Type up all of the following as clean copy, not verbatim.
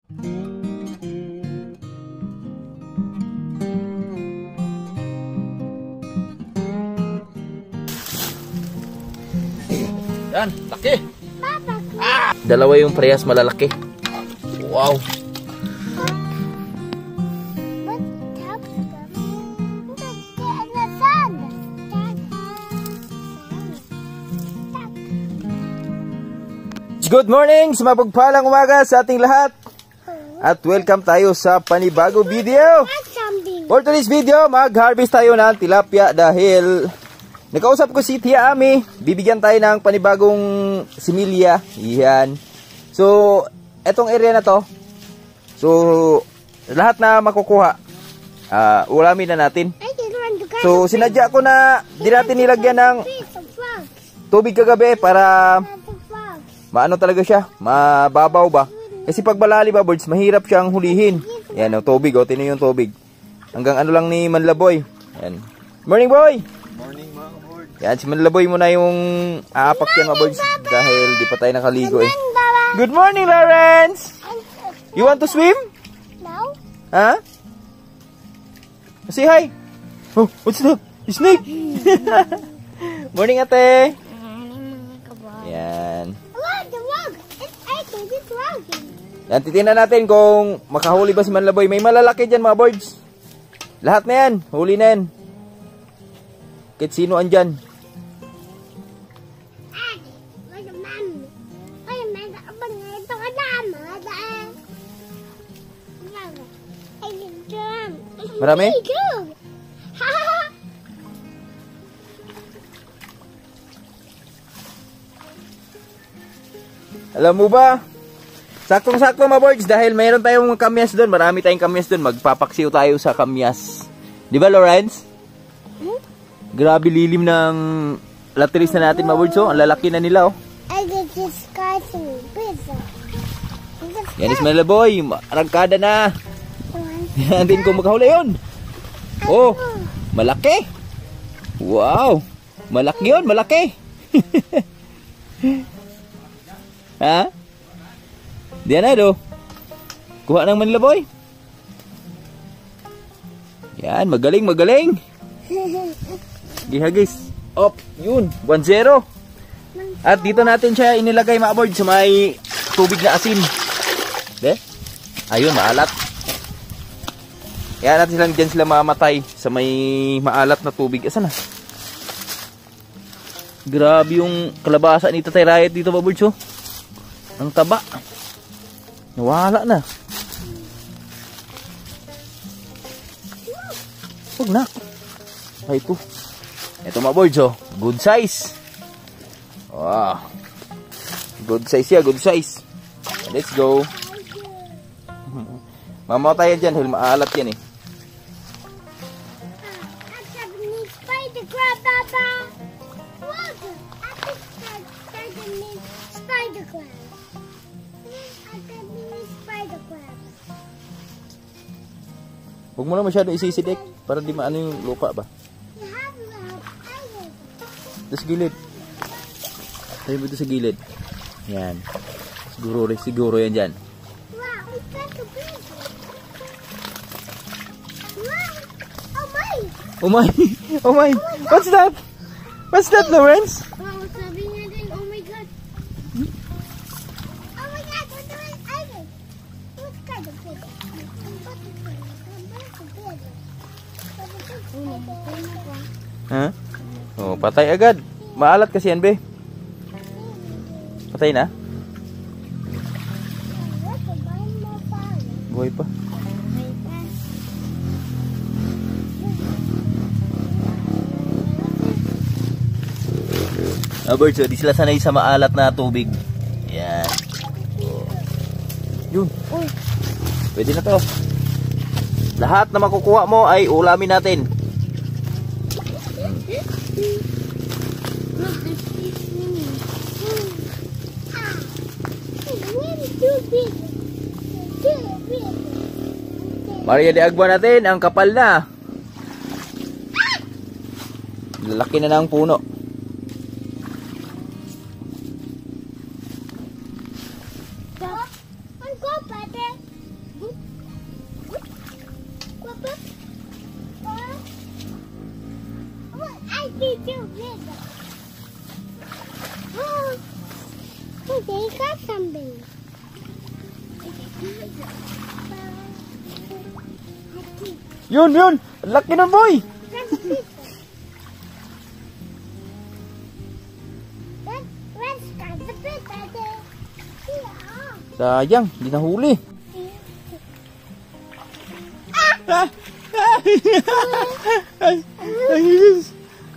Yan, laki. Dalawa yung parehas malalaki. Wow. Good morning, sumapagpalang umaga sa ating lahat. At welcome tayo sa panibago video. For today's video, mag-harvest tayo ng tilapia dahil nakausap ko si Tia Ami. Bibigyan tayo ng panibagong similya. Yan. So, etong area na to. So, lahat na makukuha, ulamin na natin. So, sinadya ko na di natin nilagyan ng tubig kagabi para maano talaga siya, mababaw ba? Kasi pag malali ba, birds, mahirap siyang hulihin. Yan, o, tubig, o, tinan yung tubig. Hanggang ano lang ni Manlaboy. Yan. Morning, boy! Morning, mga birds. Yan, si Manlaboy muna yung aapak yan, mga birds. Dahil di pa tayo nakaligo eh. Good morning, Lawrence! You want to swim? No. Ha? Say hi! Oh, what's that? Snake! Morning, ate! Yan. Yan, titingnan natin kung makahuli ba si Manlaboy. May malalaki dyan, mga birds. Lahat na yan, huli na yan. Kahit sino andyan. Marami? Alam mo ba? Saktong-sakto, mga birds, dahil mayroon tayong kamyas doon. Marami tayong kamyas doon. Magpapaksiw tayo sa kamyas. Di ba, Lawrence? Grabe lilim ng latris na natin, mga birds. Oh. Ang lalaki na nila. Oh. Yan is Manlaboy. Arangkada na. Yan din kung makahuli yun. Oh, malaki. Wow. Malaki yun, malaki. Ha? Diyan na do. Kuha ng Manlaboy. Yan, magaling, magaling. Gihagis. Op, yun, 1-0. At dito natin siya inilagay, mga birds, sa may tubig na asin. De? Ayun, maalat. Kaya natin silang dyan sila mamatay sa may maalat na tubig. Asan na? Grabe yung kalabasa ni Tatay Riot dito, mga birds, oh. Ang taba. Nawala na. Huwag na. Ay, ito. Ito, mga birds, oh. Good size. Wow. Good size yan, good size. Let's go. Mamatay yan dyan, maalat yan eh. Huwag mo na masyado isisidik para di maano yung lupa ba. Sa gilid. Tayo mo ito sa gilid. Yan. Siguro yan dyan. Oh my! Oh my! What's that? What's that, Lawrence? Sabi niya din, oh my God. Oh my God, what kind of fish? Ha? Oh, patay agad. Maalat kasi yan, be. Patay na? Buhay pa. Birds, di sila sanay sa maalat na tubig. Yan. Oh. Yun. Pwede na to. Lahat na makukuha mo ay ulamin natin. Maria de Agua natin, ang kapal na. Laki na ng puno. video big. Oh, they got something. Yun, yun. Laki nun, boy. Sayang, di nahuli.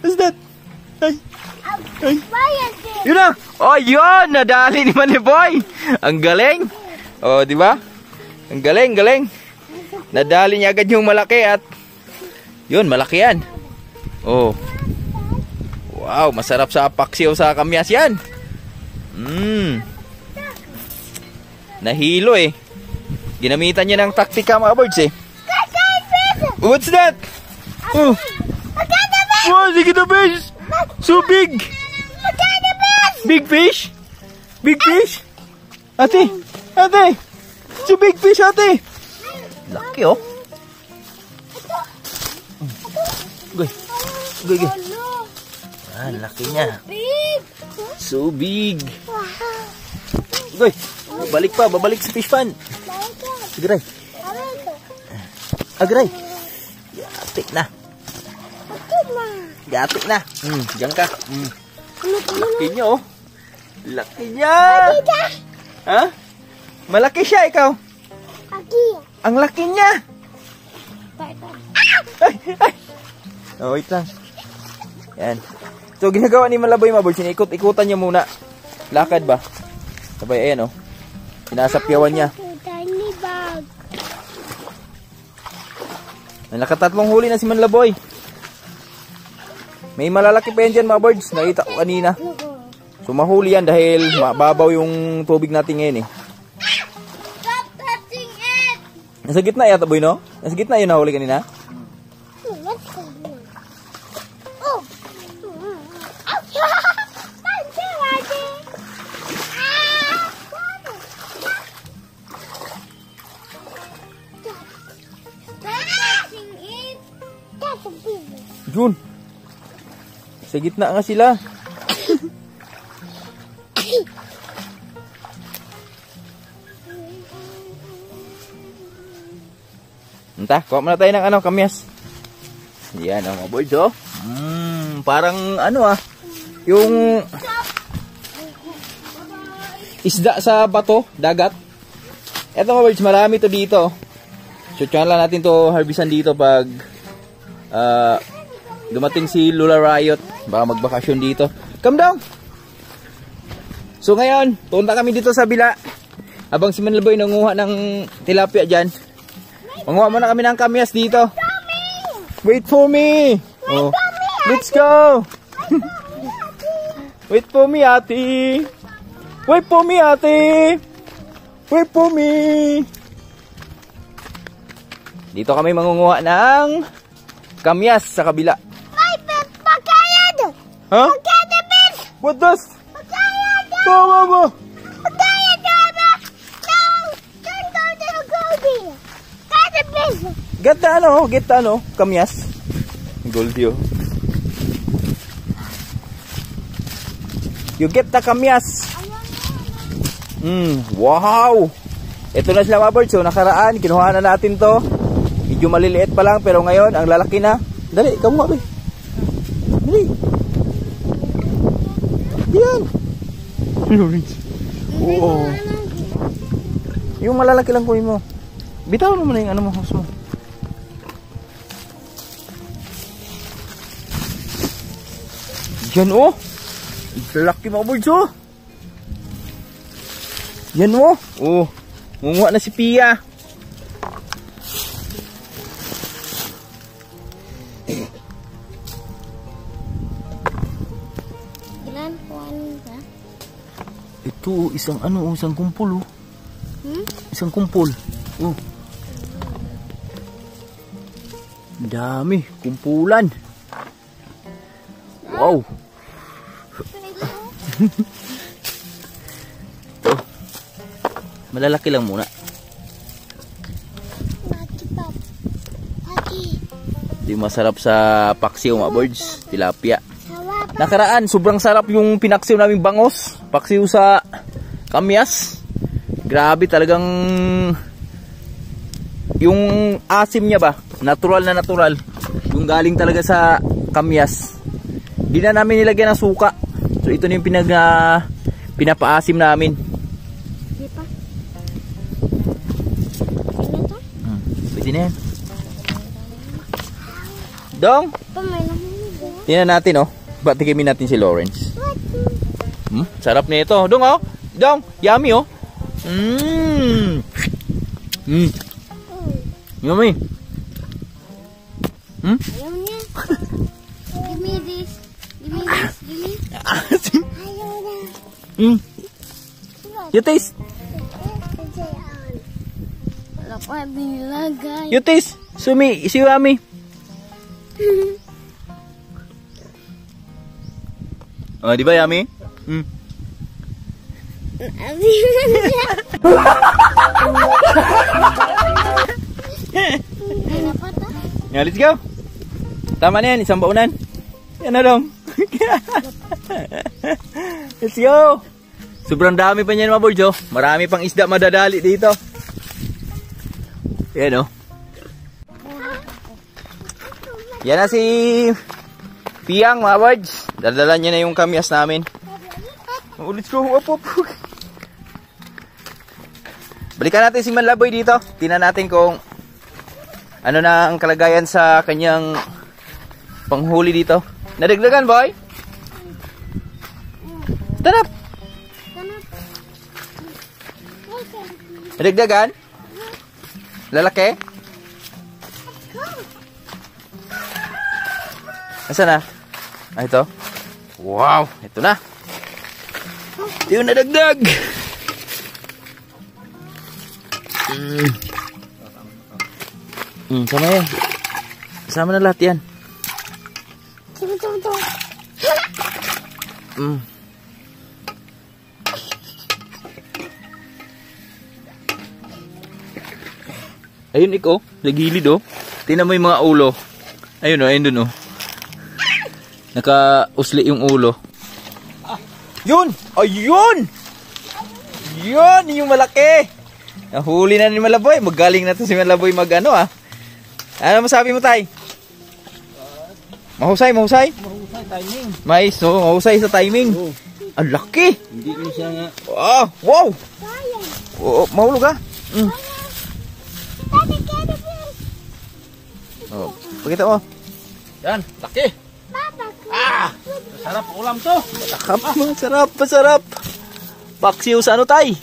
What's that? Yun na. Oh, yun. Nadali ni Manny Boy. Ang galing. Oh, di ba? Ang galing, galing. Nadali niya agad yung malaki at yun, malaki yan. Oh. Wow, masarap sa paksiw sa kamyas yan. Nahilo eh. Ginamitan niya ng taktika mga birds eh. What's that? Oh. Wow, look at the fish. So big. Big fish? Big fish? Ate, ate. So big fish, ate. Laki oh. Goy. Goy, goy. Ah, laki niya. So big. Goy. Balik pa, babalik sa fish pan. Agray. Agray. Gatik na. Gatik na. Diyan ka. Laki niya oh. Laki niya. Ha? Malaki siya ikaw. Ang laki niya. Ay, ay. Oh, wait lang. Yan. So, ginagawa ni Malaboy mga birds, ikot-ikutan niya muna. Lakad ba? Sabay, ayan oh. Sinasapyawan niya. Nakatatlong huli na si Malaboy. May malalaki pa yan dyan mga birds. Nakita ko kanina. So, mahuli yan dahil mababaw yung tubig natin ngayon eh. Nasa gitna yata, boy, no? Nasa gitna yun nahuli kanina? Jun! Sa gitna nga sila. Entah, kuha muna tayo ng ano, kamyas. Yan ang mga birds, oh. Parang ano ah, yung isda sa bato, dagat. Eto mga birds, marami to dito. So, tsahan lang natin to harvestan dito pag dumating si Lula Riot. Baka magbakasyon dito. Come down! So ngayon, punta kami dito sa bila. Habang si Manlaboy nanguha ng tilapia dyan. Manguha muna kami ng kamyas dito. Wait for me! Oh. Let's go! Wait for me, ate! Wait for me, ate! Wait for me! Dito kami mangunguha ng kamyas sa kabila. Huh? What does? Go, go, go! Get the ano, kamyas. Goldie oh. You get the kamyas. Wow! Ito na sila mga birds. So, nakaraan, kinuha na natin to. Medyo maliliit pa lang, pero ngayon, ang lalaki na. Dali, kamuha ba? Dali. Yan. Oo. Yung malalaki lang kunin mo. Bitaw mo na yung ano mo, house mo. Yan oh. Laki mga birds oh. Yan oh. Oh. Munguha na si Pia. Ilan po ba? Ito isang ano, isang kumpol oh. Isang kumpol. Oh. Dami, kumpulan. Wow. Ito. Malalaki lang muna. Ito yung masarap sa paksiw mga birds. Tilapia. Nakaraan, sobrang sarap yung pinaksiw naming bangos. Paksiw sa kamyas. Grabe talagang yung asim niya ba, natural na natural. Yung galing talaga sa kamyas. Di na namin nilagyan ng suka. So ito na yung pinapaasim namin. Di pa. Pwede na yan. Dong, tingnan natin oh. Batikimin natin si Lawrence. Sarap na ito. Dong oh. Dong, yummy oh. Yummy. Ayaw niya. Give me this. Give me this. Give me. Ayaw na. You taste. Wala pa binilagay. You taste. Sumi, si yummy. Oh, di ba yummy? Yeah, let's go. Tama na yan, isang baunan. Yan na dong. Let's go. Sobrang dami pa niyan mga boys, oh. Marami pang isda madadali dito. Yan oh. Yan na si Piang mga boys. Daldala niya na yung kamyas namin. Oh, let's go. Up. Balikan natin si Manlaboy dito. Tingnan natin kung ano na ang kalagayan sa kanyang panghuli dito. Nadagdagan, boy? Tanap! Nadagdagan? Lalaki? Nasaan na? Ah, ito? Wow! Ito na! Ito yung nadagdag! Sama yan. Sama na lahat yan. Ayun iko, nagilid oh. Tingnan mo yung mga ulo. Ayun oh, ayun dun oh. Naka-usli yung ulo. Yun! Ayun! Yun! Yung malaki! Nahuli na ni Malaboy. Magaling na to si Malaboy mag-ano ah. Ano masabi mo, tay? Mahusay? Mahusay timing. Mais, no? Mahusay sa timing. Oh. Ang laki! Hindi mo siya nga. Ah, wow! Oh, mahulog ah. Oh, pakita mo. Yan, laki. Sarap ulam to. Masarap. Paksiw sa ano, tay?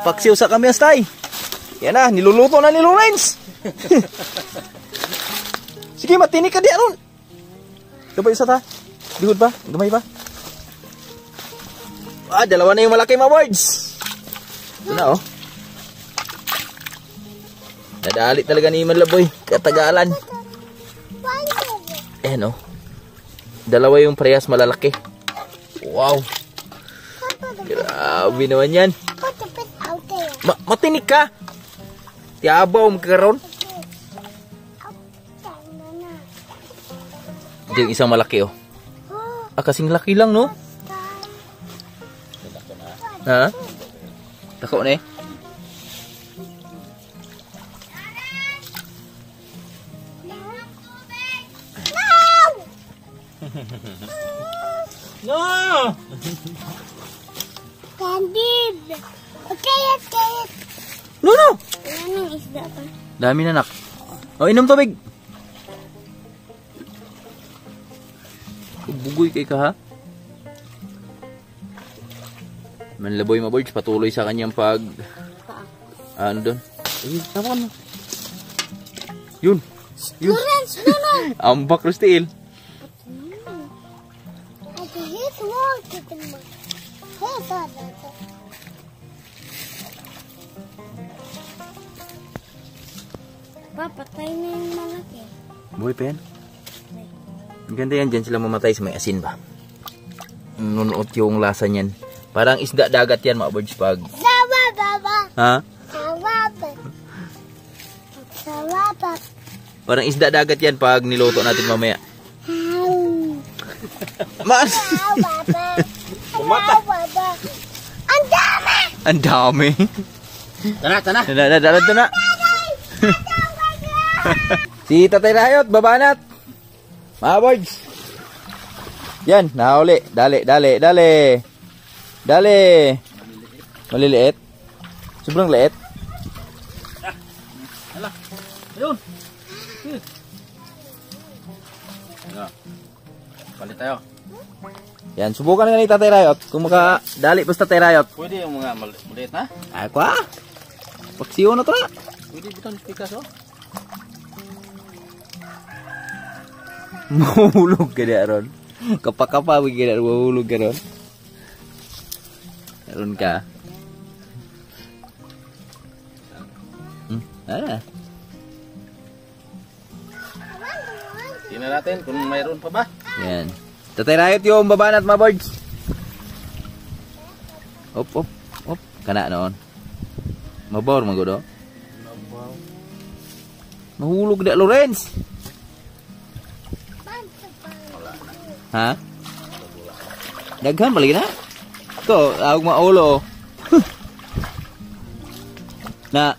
Paksiw sa kamyas, tay. Yan na, niluluto na ni Lawrence. Sige, matinik ka di aron. Gabay isa ta. Lihod pa, gamay pa. Ah, dalawa na yung malaki mga boys. Ito na oh. Nadali talaga ni Malaboy. Katagalan. Ayan oh. Dalawa yung parehas malalaki. Wow. Grabe naman yan. Matinik ka. Tiabaw magkakaroon. Ito yung isang malaki oh. Ah, kasing laki lang no. Ha? Tako na eh. No! Candid! Okay. No! Anong isda pa? Dami na nak. Oh, inom tubig. Bugoy kay ka ha. Manlaboy maboy patuloy sa kanyang pag ano doon. Ay, sama mo. Yun. Lawrence, no. Ambak Rustil. Papatay na yung malaki. Buhay pa yan. Ang ganda yan, dyan sila mamatay sa may asin ba. Nunuot yung lasa niyan. Parang isda dagat yan mga birds pag... Baba. Ha? Baba. Parang isda dagat yan pag niluto natin mamaya. Mas. Baba. Ang dami! Ang dami. Tana. Dala na. Si Tatay Rayot, babanat. Mga boys. Yan, nahuli. Dali. Maliliit. Sobrang liit. Hala. Ayun. Palit tayo. Yan, subukan nga ni Tatay Rayot. Kung makadali pa sa Tatay Rayot. Pwede yung mga maliit na? Ay, kwa. Paksiyo na to na. Pwede buton pikas oh. Mahulog ka na ron. Kapag-kapawin ka na, mahulog ka ron. Meron ka. Tingnan natin kung mayroon pa ba. Yan. Tatay Rayot yung babanat mga boards. Op. Kana noon. Mabawar magudo. Mahulog na Lorenz. Ha? Daghan balik na. Ito, awag maulo. Na.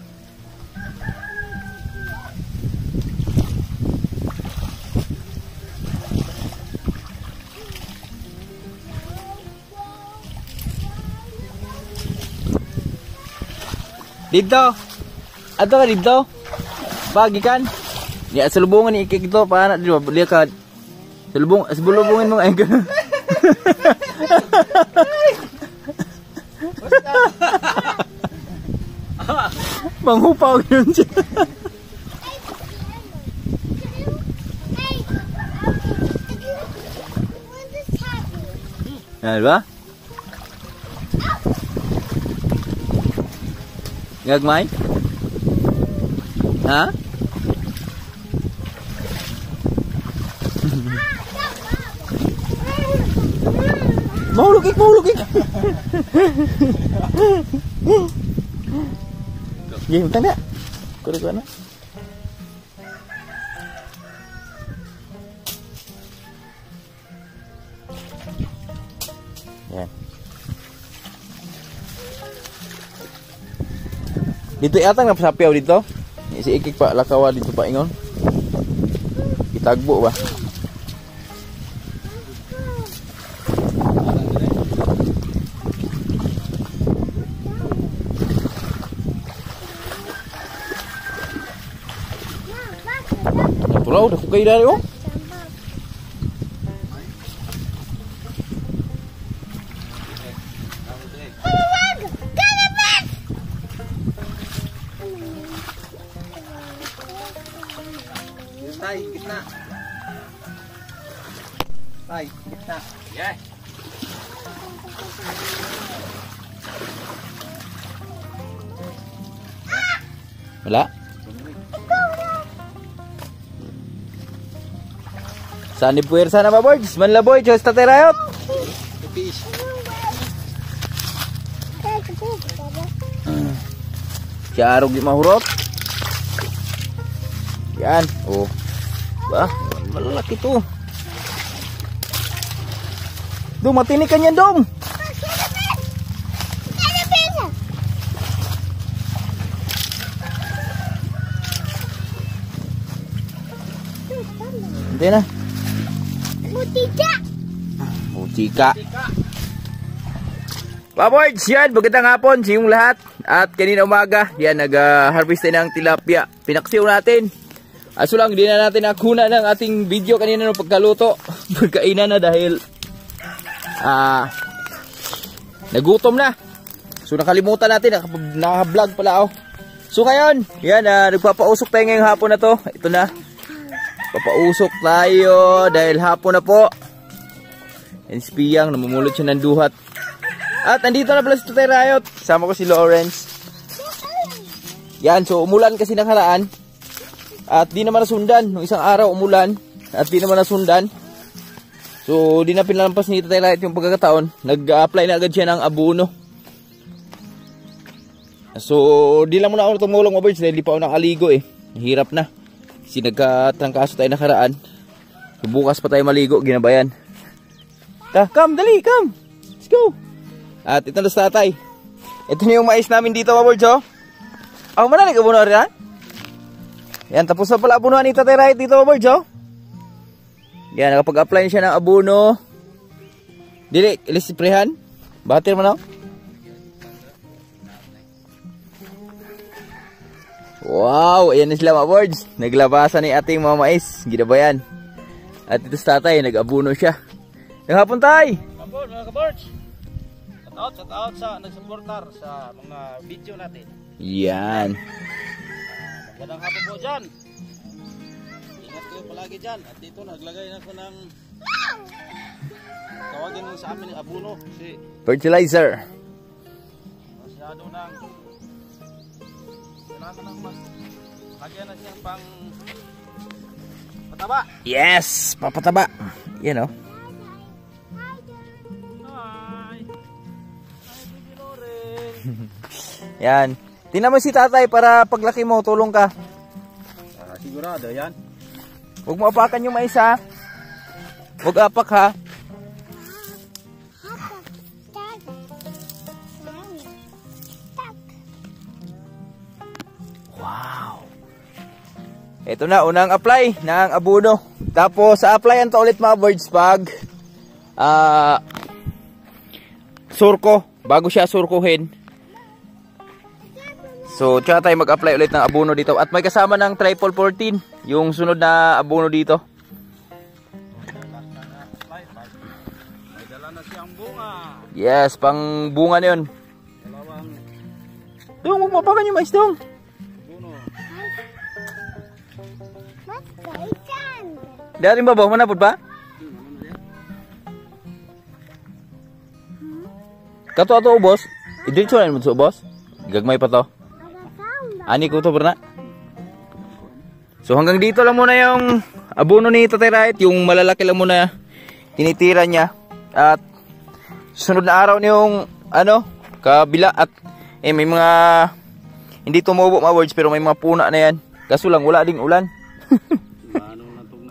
Dito. Ato ka dito. Bagikan. Ya selubungan ni ikik itu pa anak dia dia ka. Sebelubungin mo ay ka. Manghupaw yun siya. Yan ba? Gagmay? Ha? Mahulog ik. Game tanda. Kuda na. Yan. Dito yata nga pasapiaw dito. Si ikik pa lakawa dito pa ingon. Itagbo ba? Puraw dah kukai dari oh. Tay, gitna. Yeah. Wala. Saan ni puwersa na ba, boys? Manlaboy, Diyos Tatay Rayot. Siya arog di mahurot. Yan. Oh. Ba? Malalaki to. Dong, matinik ka niyan, Dong. Hindi na. Mutika. Paboys, yan. Magandang hapon sa inyong lahat. At kanina umaga, yan, nag-harvest tayo ng tilapia. Pinaksiw natin. Aso lang, hindi na natin nakuna ng ating video kanina ng pagkaluto. Pagkainan na dahil nagutom na. So nakalimutan natin, naka-vlog pala ako. So ngayon, yan, nagpapausok tayo ngayong hapon na to. Ito na. Papausok tayo dahil hapon na po. Yan si Piyang, namumulot siya ng duhat. At nandito na pala si Tatay Rayot. Kasama ko si Lawrence. Yan, so umulan kasi nakaraan. At di naman nasundan. Nung isang araw umulan. At di naman nasundan. So di na pinalampas ni Tatay Rayot yung pagkakataon. Nag-apply na agad siya ng abono. So di lang muna ako tumulong mga boys. Dahil di pa ako nakaligo eh. Hirap na. Kasi nagkatrangkaso tayo nakaraan. So, bukas pa tayo maligo. Ginabayan. Come, dali, come. Let's go. At ito na sa tatay. Ito na yung mais namin dito, mga birds, oh. Oh, manali ka bunuan rin, ha? Yan, tapos na pala abunuan ni Tatay Right dito, mga birds, oh. Yan, nakapag-apply siya ng abono. Dili, ilisprehan. Batir mo na. Wow, ayan na sila, mga birds. Naglabasan ni ating mga mais. Ginabayan. At ito sa tatay, nag-abono siya. Naghapon tay. Kapon, mga kabords. Shout out sa nagsuportar sa mga video natin. Yan. Magandang hapon po dyan. Ingat kayo palagi dyan. At dito naglagay na ko ng tawagin mo sa amin yung abono. Kasi Fertilizer. masyado nang kailangan ng mas lagyan na siyang pang pataba. Yes, papataba. Yan, oh. Yan. Tingnan mo si tatay para paglaki mo, tulong ka. Sigurado yan. Huwag mo apakan yung mais, ha. Huwag apak, ha. Wow. Ito na, unang apply ng abono. Tapos, applyan to ulit, mga birds, pag surko. Bago siya surkuhin. So, tsaka tayo mag-apply ulit ng abono dito. At may kasama ng triple 14, yung sunod na abono dito. May dala na siyang bunga. Yes, pang bunga na yun. Dalawang Dong, huwag mapakan yung mais, dong. buno. Dari ba ba? Manapod ba? Kato ato, boss. Idiritso na mo ito, boss. Gagmay pa to. Ani ko to, berna. So hanggang dito lang muna yung abono ni Tatay Right, yung malalaki lang muna tinitira niya. At sunod na araw niyong kabila at may mga hindi tumubo, mga birds, pero may mga puna na yan. Kaso lang wala ding ulan. Ano na itong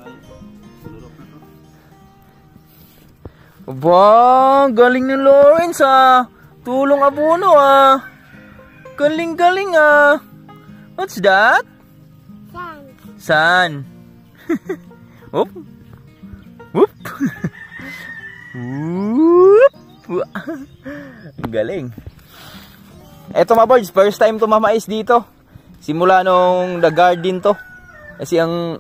lurok na to? Aba, galing ni Lawrence, ah. Tulong abono, ah. Galing-galing, ah. What's that? Sun. Whoop. Whoop. Whoop. Galing. Eto, mga birds, first time to mamais dito. Simula nung nag-garden to. Kasi ang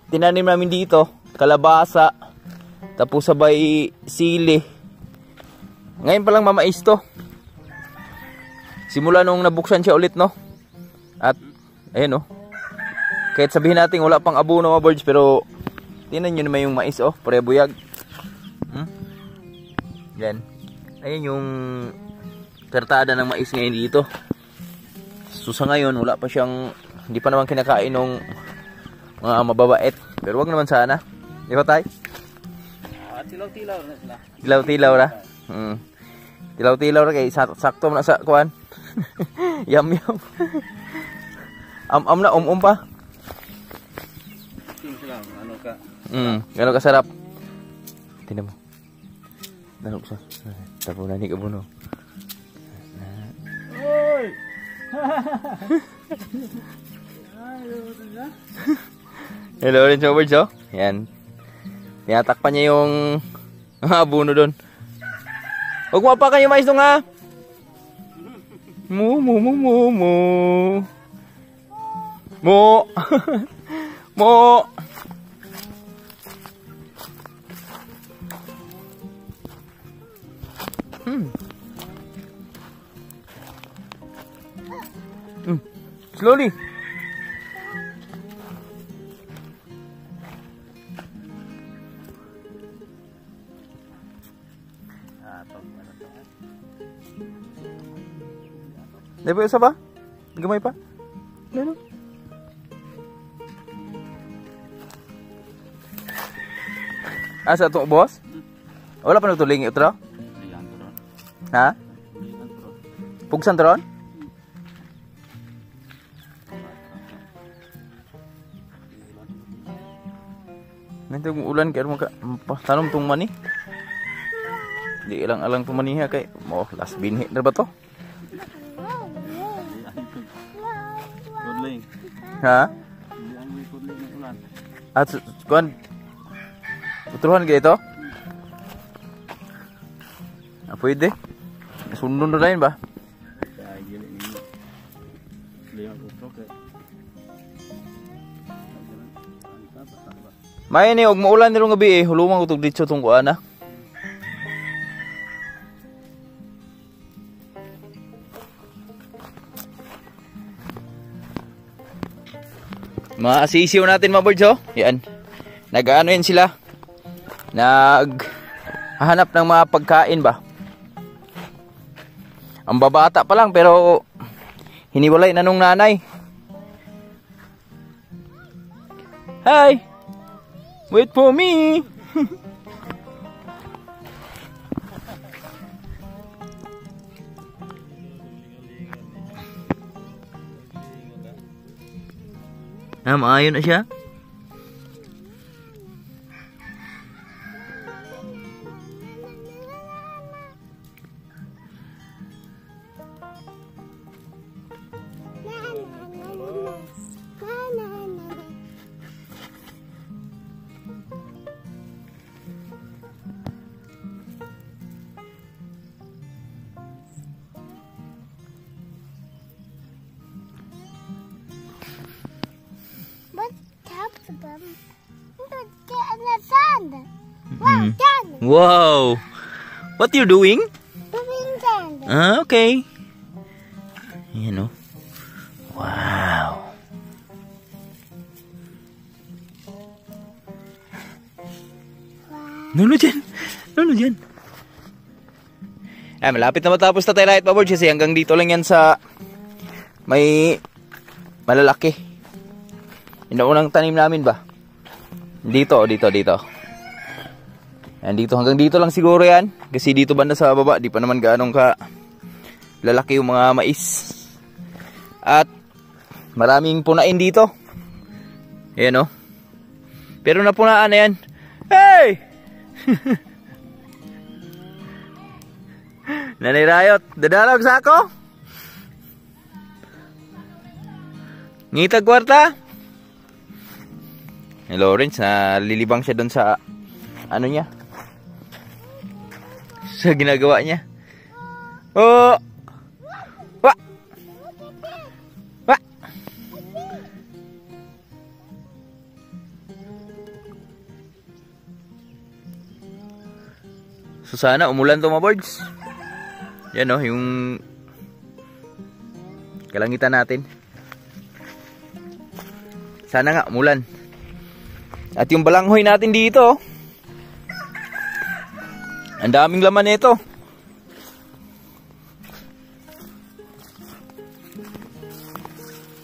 tinanim namin dito, kalabasa, tapos sabay sili. Ngayon pa lang mamais to. Simula nung nabuksan siya ulit, no? At, ayun, no? Kahit sabihin natin wala pang abono, mga birds, pero tingnan nyo naman yung mais, oh. Parebuyag. Yan. Ayun yung kartada ng mais ngayon dito. So sa ngayon, wala pa siyang, hindi pa naman kinakain ng mga mababait. Pero wag naman sana. Di ba, tay? Tilaw-tilaw na sila. Tilaw-tilaw ra. Tilaw-tilaw ra kay sakto na sa kuan. Yum. Am na pa. Tingin sila, ano ka? Gano'n kasarap. Tingnan mo. Gano'n sa. Tapo na ni kabuno. Oy! Hello, Orange Birds, oh. Yan. Tinatakpan niya yung abono doon. Huwag mo apakan yung mais doon, ha. Mo. Mo. Slowly. Di ba isa ba? Gamay pa? Meron. Asa ito, boss? Wala pa nagtuling ito, ha? Pugsan to ron? Nanti ulan kaya mo ka tanong tong mani. Di ilang-alang pumaniha kay mo last binhi na ba to? Kudling. Ha? Hindi ang may kudling ng ulan. At kuan putruhan gaya ito? Pwede. Sundon na rin ba? Ay, gili ninyo. Liyang utro kay. May ni og maulan nilo nga bi hulumang utog dito tong kuana. Mga asisiw natin mga birds, oh. Yan. Nag-ano yan sila. Naghahanap ng mga pagkain ba. Ang babata pa lang pero hiniwalay na nung nanay. Hi! Wait for me! Maayon na siya. Wow! What you doing? Okay. You know. Wow. Nuno dyan. Nuno dyan. Ay, malapit na matapos na tayo light paboard kasi hanggang dito lang yan sa may malalaki. Yung unang tanim namin ba? Dito. Yan, dito hanggang dito lang siguro yan. Kasi dito banda sa baba, di pa naman gaanong ka lalaki yung mga mais. At maraming punain dito. Ayan o. Pero napunaan na yan. Hey! Nanay Rayot, dadalag sa ako? Ngitag kwarta? Hey, Lawrence, nalilibang siya doon sa ano niya? Sa ginagawa niya. Oh! Wa! Wa! So sana umulan to mga birds. Yan o, yung kalangitan natin. Sana nga umulan. At yung balanghoy natin dito, ang daming laman nito.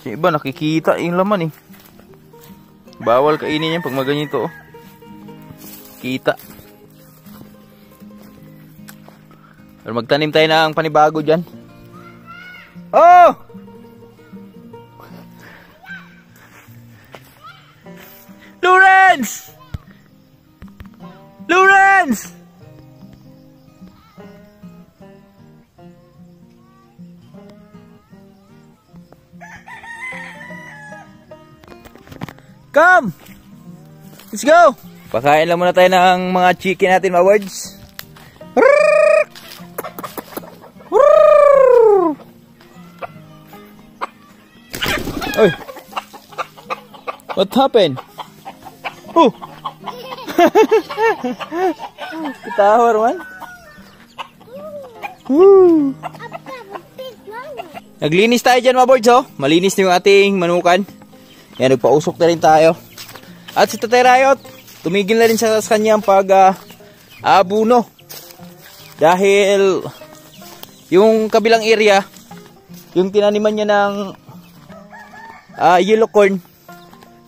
Kasi iba nakikita yung laman eh. Bawal kainin yan pag maganito. Kita. Pero magtanim tayo ng panibago dyan. Oh! Lawrence! Lawrence! Come! Let's go! Pakain lang muna tayo ng mga chicken natin, mga birds. Oy! What happened? Oh! Kitawar man. Woo! Naglinis tayo dyan, mga birds, oh. Malinis na yung ating manukan. Yan, nagpausok na rin tayo. At si Tatay Rayot, tumigil na rin sa kanyang pag-abuno. Dahil yung kabilang area, yung tinaniman niya ng yellow corn.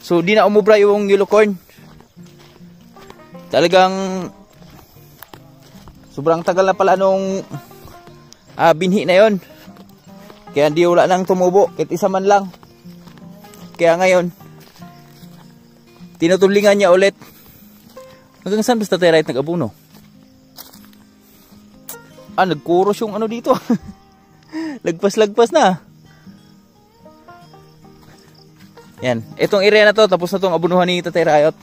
So, di na umubra yung yellow corn. Talagang sobrang tagal na pala nung binhi na yon. Kaya di wala nang tumubo, kahit isa man lang. Kaya ngayon, tinutulingan niya ulit. Hanggang saan basta tayo right nag-abuno? nagkuros yung ano dito. Lagpas-lagpas na. Yan. Itong area na to, tapos na tong abunuhan ni Tatay Rayot.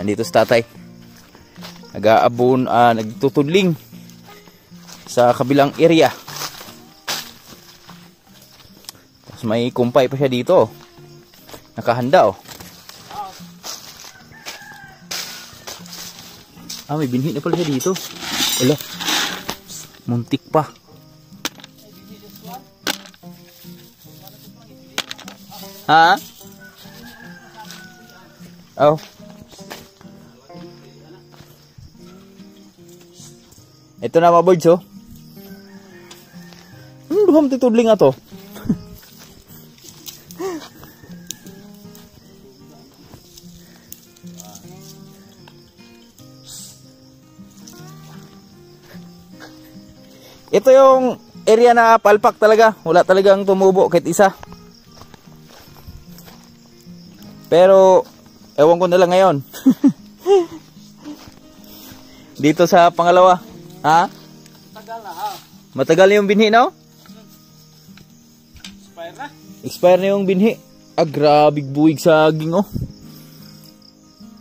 Dito si Tatay. Nagtutudling sa kabilang area. Tapos may kumpay pa siya dito. Nakahanda, oh. May binhi na pala siya dito. Wala. Muntik pa. Ha? Oh. Ito na mga birds, oh. Duham titudling nga to. Ito yung area na palpak talaga. Wala talagang tumubo kahit isa. Pero, ewan ko na lang ngayon. Dito sa pangalawa. Ha? Tagal na ha. Matagal na yung binhi, no? Expire na? Expire na yung binhi. Grabig buwig saging, oh.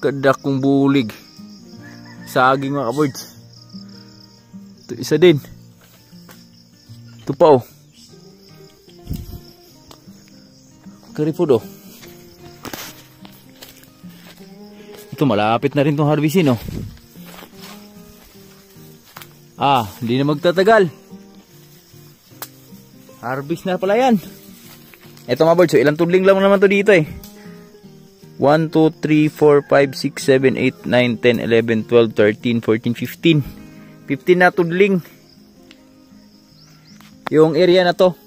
Kadak kong bulig. Saging mga kabirds. Ito isa din. Ito pa, oh. Karipod, oh. Ito malapit na rin itong harvestin, oh. Hindi na magtatagal. Harvest na pala yan. Ito mga birds, so ilang tudling lang naman to dito, eh. 1, 2, 3, 4, 5, 6, 7, 8, 9, 10, 11, 12, 13, 14, 15. 15 na tudling. Yung area na to.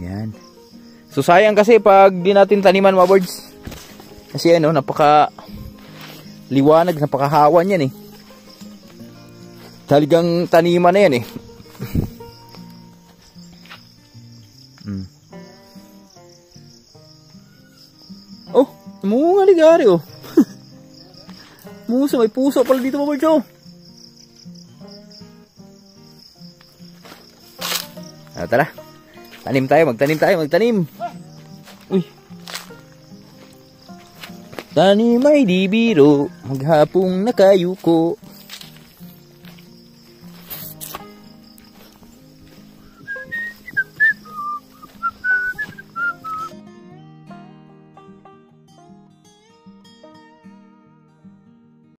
Yan. So sayang kasi pag di natin taniman mga birds. Kasi ano, napaka liwanag, napakahawan yan eh. Talagang taniman na yan eh. Oh, munga ligari oh. Musa, may puso pala dito mga birds oh. Tara. Tanim tayo, magtanim. Uy. Tanim ay di biro, maghapong nakayuko.